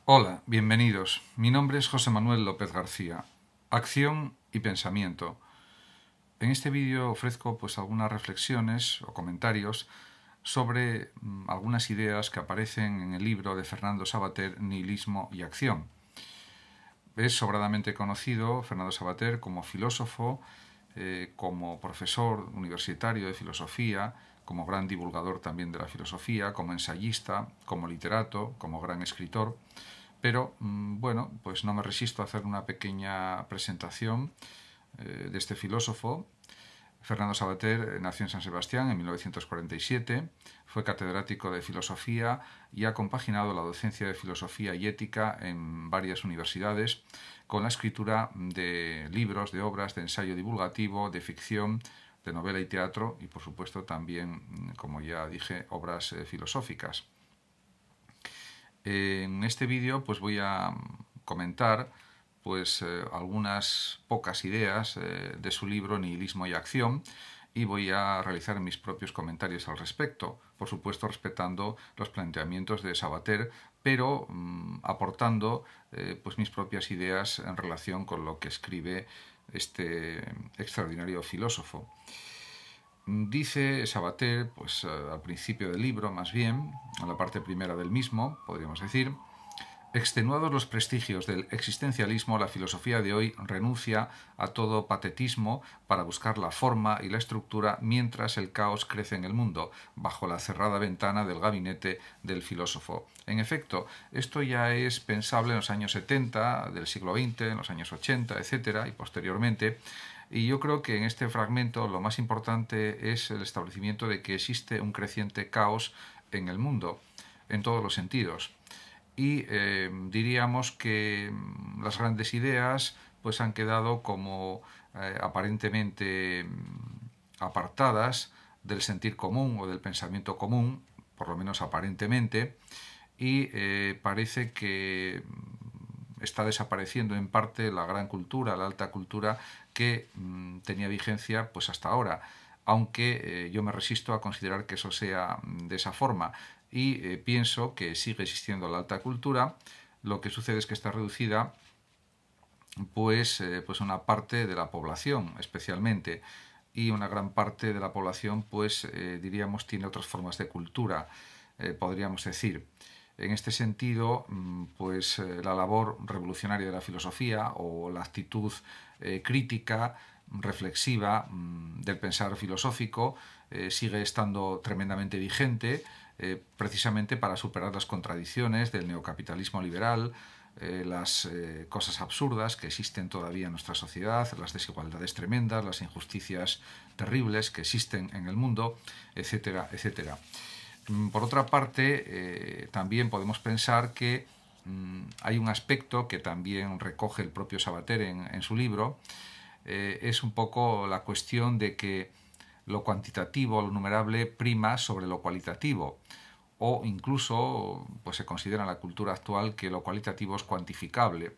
Hola, bienvenidos. Mi nombre es José Manuel López García. Acción y pensamiento. En este vídeo ofrezco algunas reflexiones o comentarios sobre algunas ideas que aparecen en el libro de Fernando Savater, Nihilismo y Acción. Es sobradamente conocido Fernando Savater como filósofo, como profesor universitario de filosofía, como gran divulgador también de la filosofía, como ensayista, como literato, como gran escritor. Pero bueno, pues no me resisto a hacer una pequeña presentación de este filósofo. Fernando Savater nació en San Sebastián en 1947, fue catedrático de filosofía y ha compaginado la docencia de filosofía y ética en varias universidades con la escritura de libros, de obras, de ensayo divulgativo, de ficción, de novela y teatro y por supuesto también, como ya dije, obras filosóficas. En este vídeo voy a comentar algunas pocas ideas de su libro Nihilismo y Acción y voy a realizar mis propios comentarios al respecto, por supuesto respetando los planteamientos de Savater, pero aportando mis propias ideas en relación con lo que escribe este extraordinario filósofo. Dice Savater, al principio del libro, más bien, en la parte primera del mismo, podríamos decir, extenuados los prestigios del existencialismo, la filosofía de hoy renuncia a todo patetismo para buscar la forma y la estructura mientras el caos crece en el mundo, bajo la cerrada ventana del gabinete del filósofo. En efecto, esto ya es pensable en los años 70 del siglo XX, en los años 80, etcétera, y posteriormente. Y yo creo que en este fragmento lo más importante es el establecimiento de que existe un creciente caos en el mundo, en todos los sentidos. Y diríamos que las grandes ideas han quedado como aparentemente apartadas del sentir común o del pensamiento común, por lo menos aparentemente, y parece que está desapareciendo en parte la gran cultura, la alta cultura que tenía vigencia hasta ahora, aunque yo me resisto a considerar que eso sea de esa forma y pienso que sigue existiendo la alta cultura. Lo que sucede es que está reducida una parte de la población especialmente, y una gran parte de la población diríamos tiene otras formas de cultura, podríamos decir. En este sentido, la labor revolucionaria de la filosofía o la actitud crítica, reflexiva del pensar filosófico sigue estando tremendamente vigente, precisamente para superar las contradicciones del neocapitalismo liberal, las cosas absurdas que existen todavía en nuestra sociedad, las desigualdades tremendas, las injusticias terribles que existen en el mundo, etcétera, etcétera. Por otra parte, también podemos pensar que hay un aspecto que también recoge el propio Savater en su libro, es un poco la cuestión de que lo cuantitativo, lo numerable, prima sobre lo cualitativo, o incluso se considera en la cultura actual que lo cualitativo es cuantificable,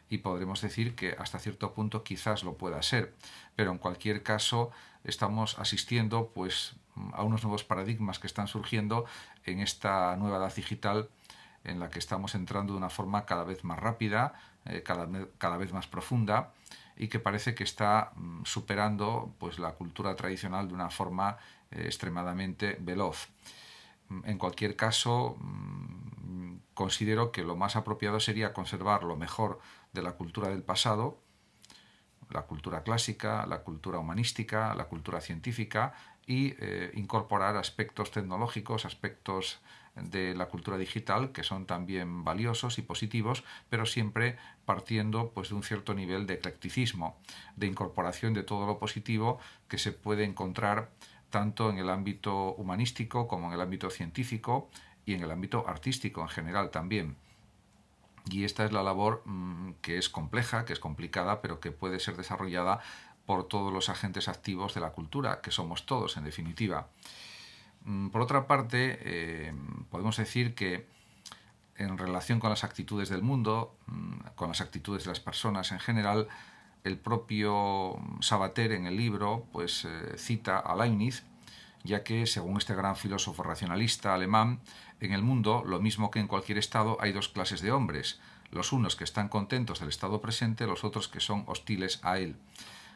y podremos decir que hasta cierto punto quizás lo pueda ser, pero en cualquier caso estamos asistiendo a unos nuevos paradigmas que están surgiendo en esta nueva edad digital en la que estamos entrando de una forma cada vez más rápida, cada vez más profunda, y que parece que está superando la cultura tradicional de una forma extremadamente veloz. En cualquier caso, considero que lo más apropiado sería conservar lo mejor de la cultura del pasado, la cultura clásica, la cultura humanística, la cultura científica, y incorporar aspectos tecnológicos, aspectos de la cultura digital que son también valiosos y positivos, pero siempre partiendo de un cierto nivel de eclecticismo, de incorporación de todo lo positivo que se puede encontrar tanto en el ámbito humanístico como en el ámbito científico y en el ámbito artístico en general también. Y esta es la labor que es compleja, que es complicada, pero que puede ser desarrollada por todos los agentes activos de la cultura, que somos todos en definitiva. Por otra parte, podemos decir que en relación con las actitudes del mundo, con las actitudes de las personas en general, el propio Savater en el libro cita a Leibniz ya que, según este gran filósofo racionalista alemán, en el mundo, lo mismo que en cualquier estado, hay dos clases de hombres, los unos que están contentos del estado presente, los otros que son hostiles a él.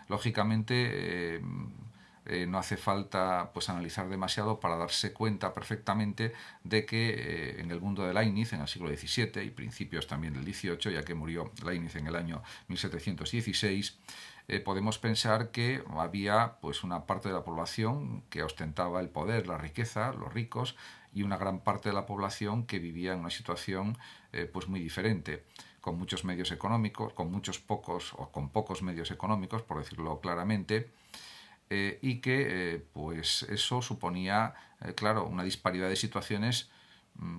Lógicamente, no hace falta pues analizar demasiado para darse cuenta perfectamente de que en el mundo de Leibniz, en el siglo XVII y principios también del XVIII, ya que murió Leibniz en el año 1716, podemos pensar que había pues una parte de la población que ostentaba el poder, la riqueza, los ricos, y una gran parte de la población que vivía en una situación pues muy diferente, con muchos medios económicos, con muchos pocos o con pocos medios económicos, por decirlo claramente, y que pues eso suponía, claro, una disparidad de situaciones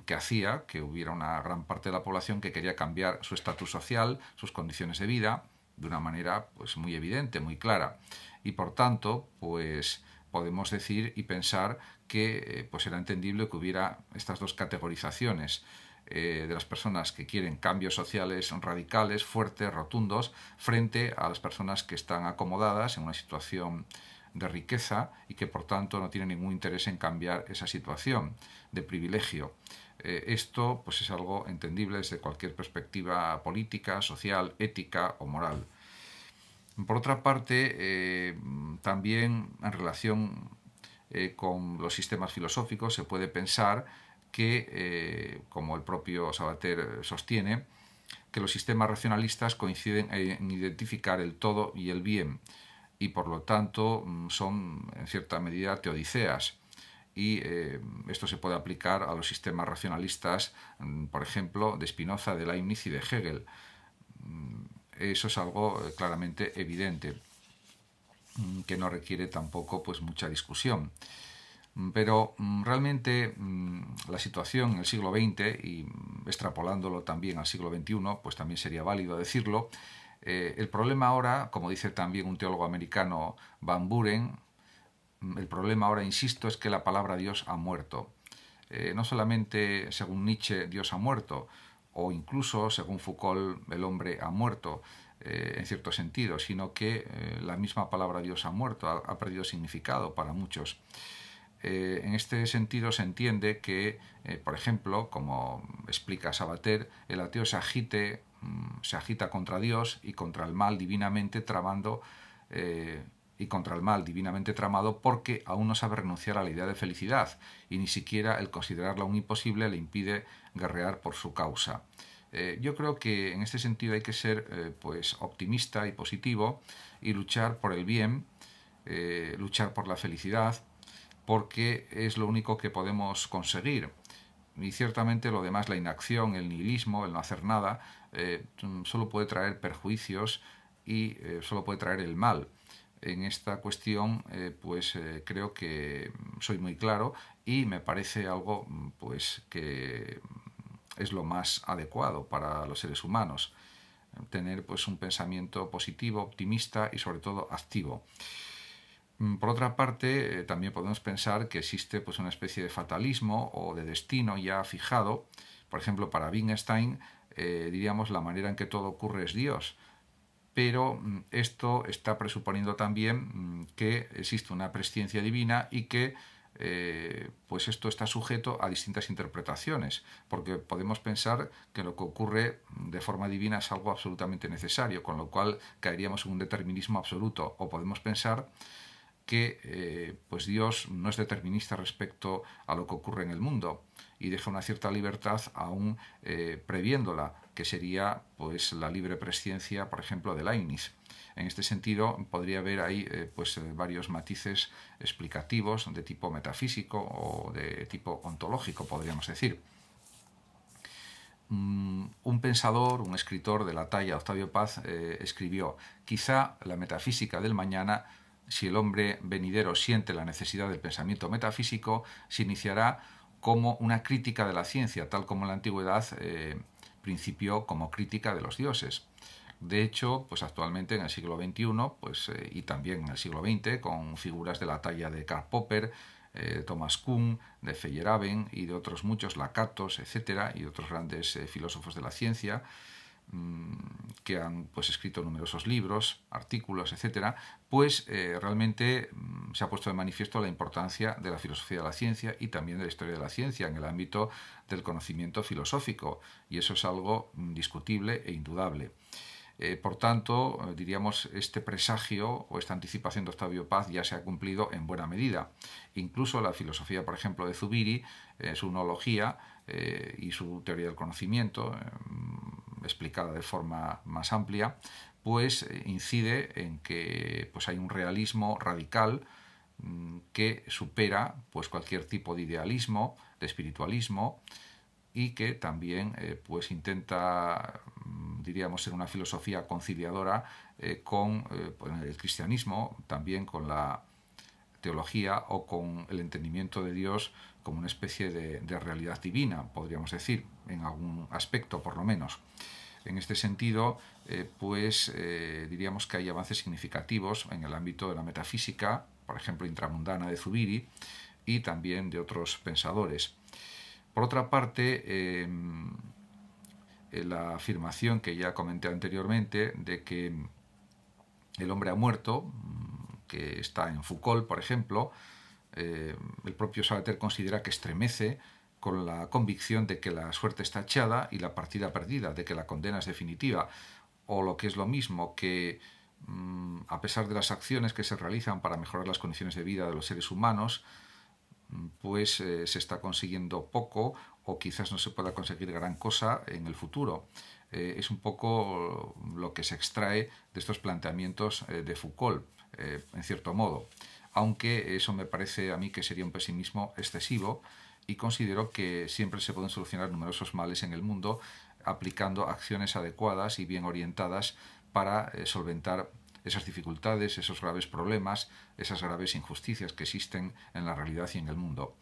que hacía que hubiera una gran parte de la población que quería cambiar su estatus social, sus condiciones de vida, de una manera pues muy evidente, muy clara. Y por tanto, pues podemos decir y pensar que pues era entendible que hubiera estas dos categorizaciones de las personas que quieren cambios sociales radicales, fuertes, rotundos, frente a las personas que están acomodadas en una situación de riqueza y que por tanto no tienen ningún interés en cambiar esa situación de privilegio. Esto pues es algo entendible desde cualquier perspectiva política, social, ética o moral. Por otra parte, también en relación con los sistemas filosóficos se puede pensar que, como el propio Sabater sostiene, que los sistemas racionalistas coinciden en identificar el todo y el bien, y por lo tanto son en cierta medida teodiceas. Y esto se puede aplicar a los sistemas racionalistas, por ejemplo, de Spinoza, de Leibniz y de Hegel. Eso es algo claramente evidente, que no requiere tampoco pues mucha discusión. Pero realmente la situación en el siglo XX, y extrapolándolo también al siglo XXI, pues también sería válido decirlo, el problema ahora, como dice también un teólogo americano, Van Buren, el problema ahora, insisto, es que la palabra Dios ha muerto. No solamente, según Nietzsche, Dios ha muerto, o incluso, según Foucault, el hombre ha muerto, en cierto sentido, sino que la misma palabra Dios ha muerto, ha perdido significado para muchos. En este sentido se entiende que, por ejemplo, como explica Sabater, el ateo se agita contra Dios y contra el mal divinamente tramando porque aún no sabe renunciar a la idea de felicidad y ni siquiera el considerarla un imposible le impide guerrear por su causa. Yo creo que en este sentido hay que ser pues optimista y positivo y luchar por el bien, luchar por la felicidad, porque es lo único que podemos conseguir. Y ciertamente lo demás, la inacción, el nihilismo, el no hacer nada, solo puede traer perjuicios y solo puede traer el mal. En esta cuestión, creo que soy muy claro y me parece algo pues que es lo más adecuado para los seres humanos. Tener pues un pensamiento positivo, optimista y sobre todo activo. Por otra parte, también podemos pensar que existe pues, una especie de fatalismo o de destino ya fijado. Por ejemplo, para Wittgenstein, diríamos, la manera en que todo ocurre es Dios. Pero esto está presuponiendo también que existe una presciencia divina y que pues esto está sujeto a distintas interpretaciones, porque podemos pensar que lo que ocurre de forma divina es algo absolutamente necesario, con lo cual caeríamos en un determinismo absoluto, o podemos pensar que pues Dios no es determinista respecto a lo que ocurre en el mundo y deja una cierta libertad aún previéndola, que sería pues la libre presciencia, por ejemplo, de Leibniz. En este sentido, podría haber ahí varios matices explicativos de tipo metafísico o de tipo ontológico, podríamos decir. Un pensador, un escritor de la talla Octavio Paz escribió: quizá la metafísica del mañana, si el hombre venidero siente la necesidad del pensamiento metafísico, se iniciará como una crítica de la ciencia, tal como en la antigüedad principió como crítica de los dioses. De hecho, pues actualmente en el siglo XXI y también en el siglo XX, con figuras de la talla de Karl Popper, Thomas Kuhn, de Feyerabend y de otros muchos, Lakatos, etcétera, y otros grandes filósofos de la ciencia, que han pues escrito numerosos libros, artículos, etcétera, pues realmente se ha puesto de manifiesto la importancia de la filosofía de la ciencia y también de la historia de la ciencia en el ámbito del conocimiento filosófico, y eso es algo discutible e indudable. Por tanto, diríamos, este presagio o esta anticipación de Octavio Paz ya se ha cumplido en buena medida. Incluso la filosofía, por ejemplo, de Zubiri, su noología y su teoría del conocimiento, explicada de forma más amplia, pues incide en que pues, hay un realismo radical que supera pues, cualquier tipo de idealismo, de espiritualismo, y que también pues intenta, diríamos, ser una filosofía conciliadora con pues el cristianismo, también con la teología o con el entendimiento de Dios como una especie de realidad divina, podríamos decir, en algún aspecto por lo menos. En este sentido, pues diríamos que hay avances significativos en el ámbito de la metafísica, por ejemplo, intramundana de Zubiri, y también de otros pensadores. Por otra parte, la afirmación que ya comenté anteriormente de que el hombre ha muerto, que está en Foucault, por ejemplo, el propio Sabater considera que estremece con la convicción de que la suerte está echada y la partida perdida, de que la condena es definitiva, o lo que es lo mismo, que a pesar de las acciones que se realizan para mejorar las condiciones de vida de los seres humanos, pues se está consiguiendo poco o quizás no se pueda conseguir gran cosa en el futuro. Es un poco lo que se extrae de estos planteamientos de Foucault, en cierto modo, aunque eso me parece a mí que sería un pesimismo excesivo, y considero que siempre se pueden solucionar numerosos males en el mundo aplicando acciones adecuadas y bien orientadas para solventar esas dificultades, esos graves problemas, esas graves injusticias que existen en la realidad y en el mundo.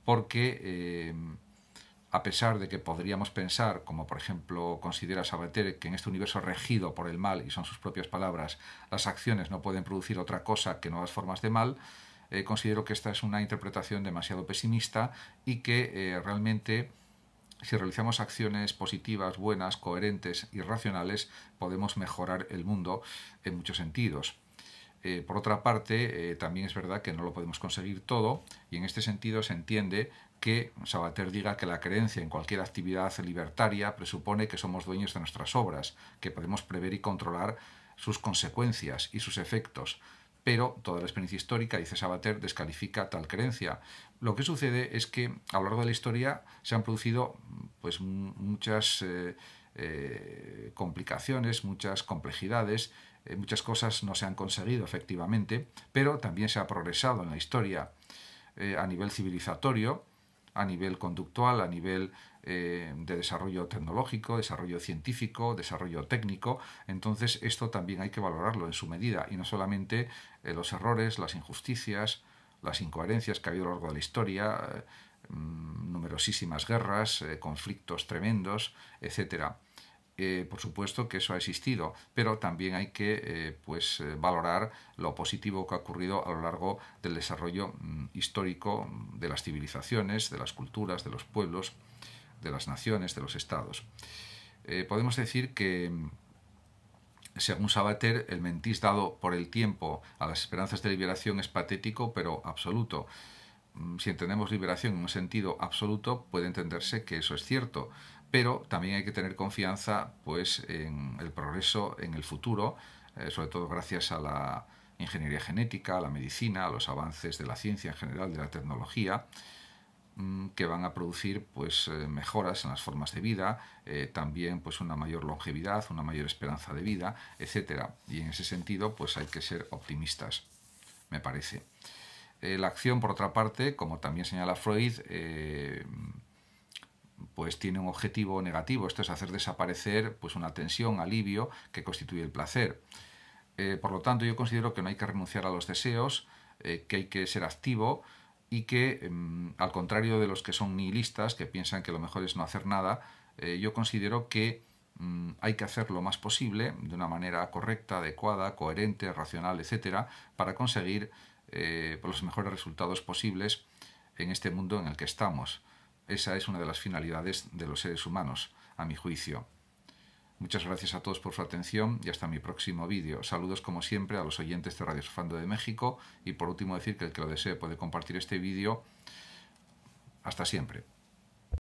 Porque a pesar de que podríamos pensar, como por ejemplo considera Sabater, que en este universo regido por el mal, y son sus propias palabras, las acciones no pueden producir otra cosa que nuevas formas de mal, considero que esta es una interpretación demasiado pesimista y que realmente, si realizamos acciones positivas, buenas, coherentes y racionales, podemos mejorar el mundo en muchos sentidos. Por otra parte, también es verdad que no lo podemos conseguir todo, y en este sentido se entiende que Sabater diga que la creencia en cualquier actividad libertaria presupone que somos dueños de nuestras obras, que podemos prever y controlar sus consecuencias y sus efectos. Pero toda la experiencia histórica, dice Sabater, descalifica tal creencia. Lo que sucede es que a lo largo de la historia se han producido pues, muchas complicaciones, muchas complejidades, muchas cosas no se han conseguido efectivamente, pero también se ha progresado en la historia a nivel civilizatorio, a nivel conductual, a nivel de desarrollo tecnológico, desarrollo científico, desarrollo técnico. Entonces esto también hay que valorarlo en su medida, y no solamente los errores, las injusticias, las incoherencias que ha habido a lo largo de la historia, numerosísimas guerras, conflictos tremendos, etcétera. Por supuesto que eso ha existido, pero también hay que valorar lo positivo que ha ocurrido a lo largo del desarrollo histórico de las civilizaciones, de las culturas, de los pueblos, de las naciones, de los estados. Podemos decir que, según Sabater, el mentís dado por el tiempo a las esperanzas de liberación es patético, pero absoluto. Si entendemos liberación en un sentido absoluto, puede entenderse que eso es cierto, pero también hay que tener confianza pues, en el progreso en el futuro, sobre todo gracias a la ingeniería genética, a la medicina, a los avances de la ciencia en general, de la tecnología, que van a producir pues, mejoras en las formas de vida, también pues, una mayor longevidad, una mayor esperanza de vida, etc. Y en ese sentido pues, hay que ser optimistas, me parece. La acción, por otra parte, como también señala Freud, pues tiene un objetivo negativo. Esto es hacer desaparecer pues, una tensión, alivio que constituye el placer. Por lo tanto, yo considero que no hay que renunciar a los deseos, que hay que ser activo, y que, al contrario de los que son nihilistas, que piensan que lo mejor es no hacer nada, yo considero que hay que hacer lo más posible, de una manera correcta, adecuada, coherente, racional, etcétera, para conseguir los mejores resultados posibles en este mundo en el que estamos. Esa es una de las finalidades de los seres humanos, a mi juicio. Muchas gracias a todos por su atención y hasta mi próximo vídeo. Saludos como siempre a los oyentes de Radio Surfando de México y por último decir que el que lo desee puede compartir este vídeo. Hasta siempre.